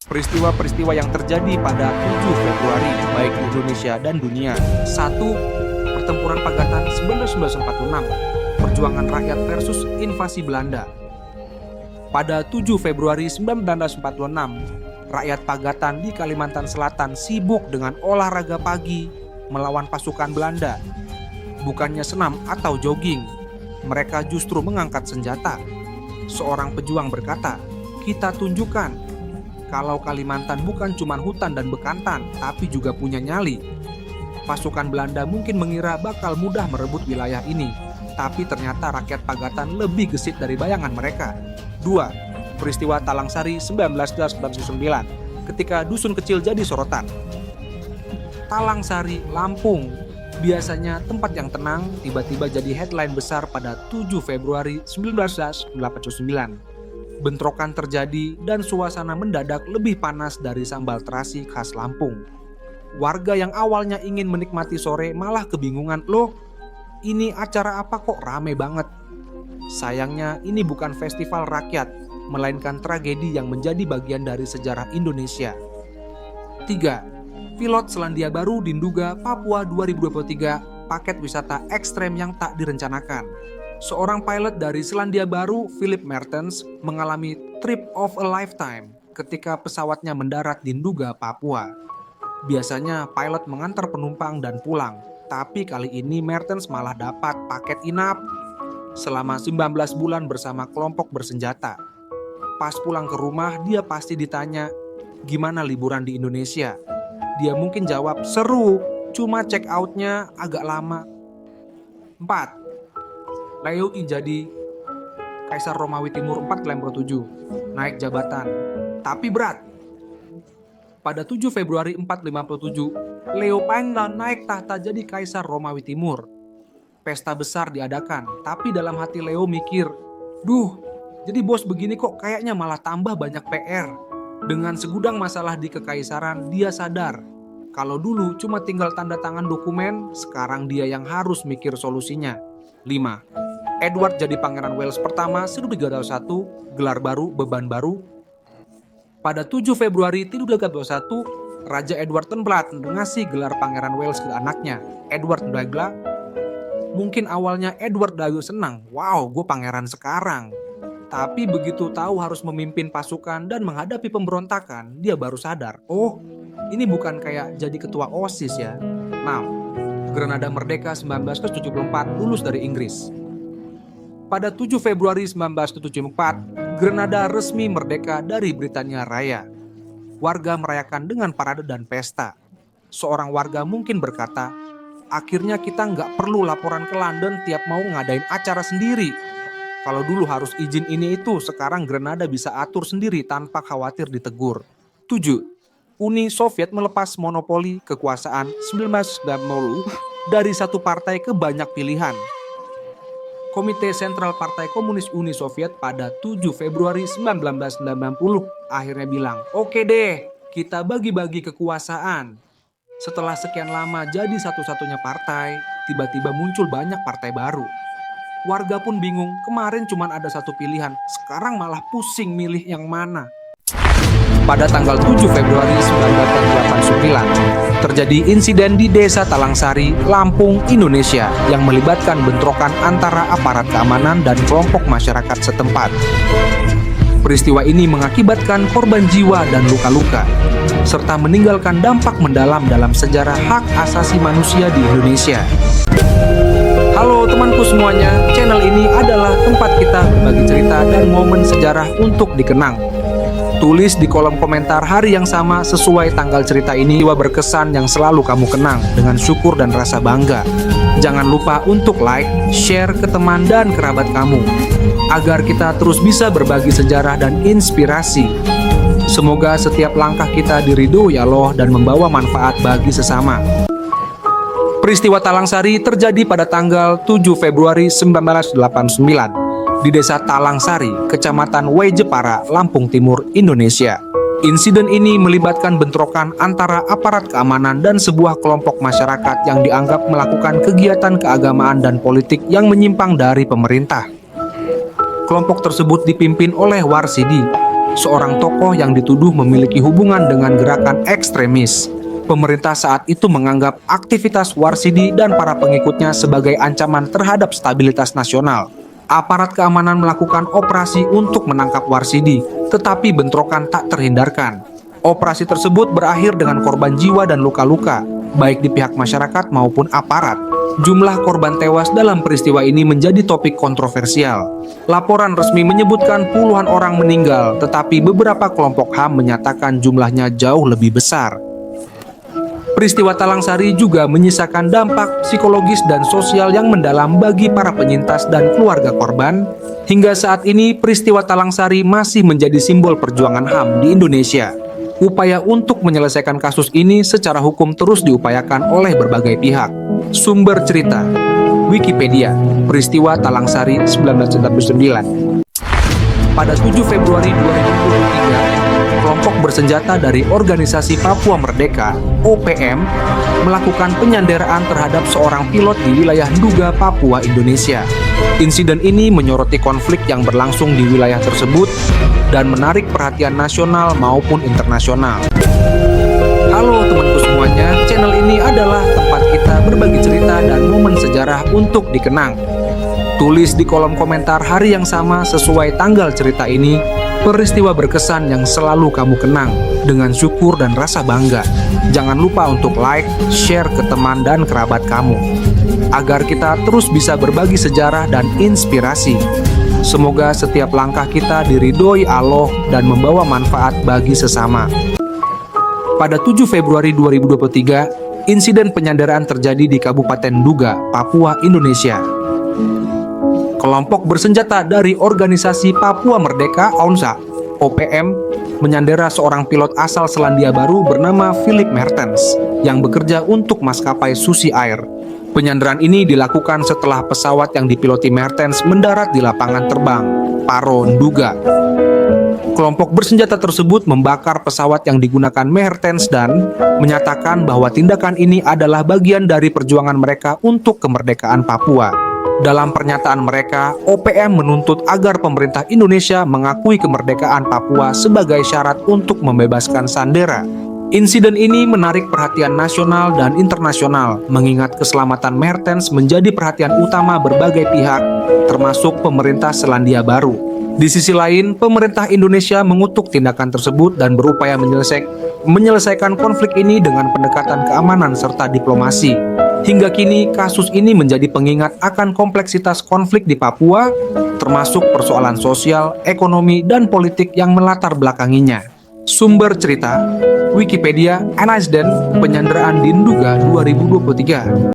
Peristiwa-peristiwa yang terjadi pada 7 Februari, baik di Indonesia dan dunia. 1. Pertempuran Pagatan 1946, perjuangan rakyat versus invasi Belanda. Pada 7 Februari 1946, rakyat Pagatan di Kalimantan Selatan sibuk dengan olahraga pagi melawan pasukan Belanda. Bukannya senam atau jogging, mereka justru mengangkat senjata. Seorang pejuang berkata, "Kita tunjukkan kalau Kalimantan bukan cuma hutan dan bekantan, tapi juga punya nyali." Pasukan Belanda mungkin mengira bakal mudah merebut wilayah ini, tapi ternyata rakyat Pagatan lebih gesit dari bayangan mereka. 2. Peristiwa Talang Sari 1999, ketika dusun kecil jadi sorotan. Talang Sari, Lampung, biasanya tempat yang tenang, tiba-tiba jadi headline besar pada 7 Februari 1989. Bentrokan terjadi dan suasana mendadak lebih panas dari sambal terasi khas Lampung. Warga yang awalnya ingin menikmati sore malah kebingungan, "Loh, ini acara apa kok rame banget?" Sayangnya ini bukan festival rakyat, melainkan tragedi yang menjadi bagian dari sejarah Indonesia. 3. Pilot Selandia Baru di Nduga, Papua 2023, paket wisata ekstrem yang tak direncanakan. Seorang pilot dari Selandia Baru, Philip Mertens, mengalami trip of a lifetime ketika pesawatnya mendarat di Nduga, Papua. Biasanya pilot mengantar penumpang dan pulang, tapi kali ini Mertens malah dapat paket inap selama 19 bulan bersama kelompok bersenjata. Pas pulang ke rumah, dia pasti ditanya, "Gimana liburan di Indonesia?" Dia mungkin jawab, "Seru, cuma check out-nya agak lama." 4. Leo I jadi Kaisar Romawi Timur 4/7, naik jabatan, tapi berat. Pada 7 Februari 457, Leo Pandan naik tahta jadi Kaisar Romawi Timur. Pesta besar diadakan, tapi dalam hati Leo mikir, "Duh, jadi bos begini kok kayaknya malah tambah banyak PR." Dengan segudang masalah di kekaisaran, dia sadar kalau dulu cuma tinggal tanda tangan dokumen, sekarang dia yang harus mikir solusinya. 5. Edward jadi Pangeran Wales pertama 1321, gelar baru, beban baru. Pada 7 Februari 1321, Raja Edward Tenblat ngasih gelar Pangeran Wales ke anaknya, Edward Dagla. Mungkin awalnya Edward Dagla senang, "Wow, gue pangeran sekarang." Tapi begitu tahu harus memimpin pasukan dan menghadapi pemberontakan, dia baru sadar, "Oh, ini bukan kayak jadi ketua OSIS ya." 6. Grenada Merdeka 1974, lulus dari Inggris. Pada 7 Februari 1974, Grenada resmi merdeka dari Britania Raya. Warga merayakan dengan parade dan pesta. Seorang warga mungkin berkata, "Akhirnya kita nggak perlu laporan ke London tiap mau ngadain acara sendiri. Kalau dulu harus izin ini itu, sekarang Grenada bisa atur sendiri tanpa khawatir ditegur." 7. Uni Soviet melepas monopoli kekuasaan 1990 dari satu partai ke banyak pilihan. Komite Sentral Partai Komunis Uni Soviet pada 7 Februari 1990 akhirnya bilang, "Oke deh, kita bagi-bagi kekuasaan." Setelah sekian lama jadi satu-satunya partai, tiba-tiba muncul banyak partai baru. Warga pun bingung, kemarin cuma ada satu pilihan, sekarang malah pusing milih yang mana. Pada tanggal 7 Februari 1989, terjadi insiden di Desa Talangsari, Lampung, Indonesia yang melibatkan bentrokan antara aparat keamanan dan kelompok masyarakat setempat. Peristiwa ini mengakibatkan korban jiwa dan luka-luka, serta meninggalkan dampak mendalam dalam sejarah hak asasi manusia di Indonesia. Halo temanku semuanya, channel ini adalah tempat kita berbagi cerita dan momen sejarah untuk dikenang. Tulis di kolom komentar hari yang sama sesuai tanggal cerita ini berkesan yang selalu kamu kenang dengan syukur dan rasa bangga. Jangan lupa untuk like, share ke teman dan kerabat kamu agar kita terus bisa berbagi sejarah dan inspirasi. Semoga setiap langkah kita diridhoi Allah dan membawa manfaat bagi sesama. Peristiwa Talangsari terjadi pada tanggal 7 Februari 1989. Di Desa Talangsari, Kecamatan Wejepara, Lampung Timur, Indonesia. Insiden ini melibatkan bentrokan antara aparat keamanan dan sebuah kelompok masyarakat yang dianggap melakukan kegiatan keagamaan dan politik yang menyimpang dari pemerintah. Kelompok tersebut dipimpin oleh Warsidi, seorang tokoh yang dituduh memiliki hubungan dengan gerakan ekstremis. Pemerintah saat itu menganggap aktivitas Warsidi dan para pengikutnya sebagai ancaman terhadap stabilitas nasional. Aparat keamanan melakukan operasi untuk menangkap Warsidi, tetapi bentrokan tak terhindarkan. Operasi tersebut berakhir dengan korban jiwa dan luka-luka, baik di pihak masyarakat maupun aparat. Jumlah korban tewas dalam peristiwa ini menjadi topik kontroversial. Laporan resmi menyebutkan puluhan orang meninggal, tetapi beberapa kelompok HAM menyatakan jumlahnya jauh lebih besar. Peristiwa Talang Sari juga menyisakan dampak psikologis dan sosial yang mendalam bagi para penyintas dan keluarga korban. Hingga saat ini, peristiwa Talang Sari masih menjadi simbol perjuangan HAM di Indonesia. Upaya untuk menyelesaikan kasus ini secara hukum terus diupayakan oleh berbagai pihak. Sumber cerita: Wikipedia, peristiwa Talang Sari 1949. Pada 7 Februari 2023, kelompok bersenjata dari Organisasi Papua Merdeka (OPM) melakukan penyanderaan terhadap seorang pilot di wilayah Nduga, Papua, Indonesia. Insiden ini menyoroti konflik yang berlangsung di wilayah tersebut dan menarik perhatian nasional maupun internasional. Halo temanku semuanya, channel ini adalah tempat kita berbagi cerita dan momen sejarah untuk dikenang. Tulis di kolom komentar hari yang sama sesuai tanggal cerita ini, peristiwa berkesan yang selalu kamu kenang dengan syukur dan rasa bangga. Jangan lupa untuk like, share ke teman dan kerabat kamu, agar kita terus bisa berbagi sejarah dan inspirasi. Semoga setiap langkah kita diridhoi Allah dan membawa manfaat bagi sesama. Pada 7 Februari 2023, insiden penyanderaan terjadi di Kabupaten Nduga, Papua, Indonesia. Kelompok bersenjata dari Organisasi Papua Merdeka (ONSA) (OPM) menyandera seorang pilot asal Selandia Baru bernama Philip Mertens yang bekerja untuk maskapai Susi Air. Penyanderaan ini dilakukan setelah pesawat yang dipiloti Mertens mendarat di lapangan terbang Paro, Nduga. Kelompok bersenjata tersebut membakar pesawat yang digunakan Mertens dan menyatakan bahwa tindakan ini adalah bagian dari perjuangan mereka untuk kemerdekaan Papua. Dalam pernyataan mereka, OPM menuntut agar pemerintah Indonesia mengakui kemerdekaan Papua sebagai syarat untuk membebaskan Sandera. Insiden ini menarik perhatian nasional dan internasional, mengingat keselamatan Mertens menjadi perhatian utama berbagai pihak, termasuk pemerintah Selandia Baru. Di sisi lain, pemerintah Indonesia mengutuk tindakan tersebut dan berupaya menyelesaikan konflik ini dengan pendekatan keamanan serta diplomasi. Hingga kini, kasus ini menjadi pengingat akan kompleksitas konflik di Papua, termasuk persoalan sosial, ekonomi, dan politik yang melatar belakanginya. Sumber cerita: Wikipedia, Anasden, penyanderaan di Nduga 2023.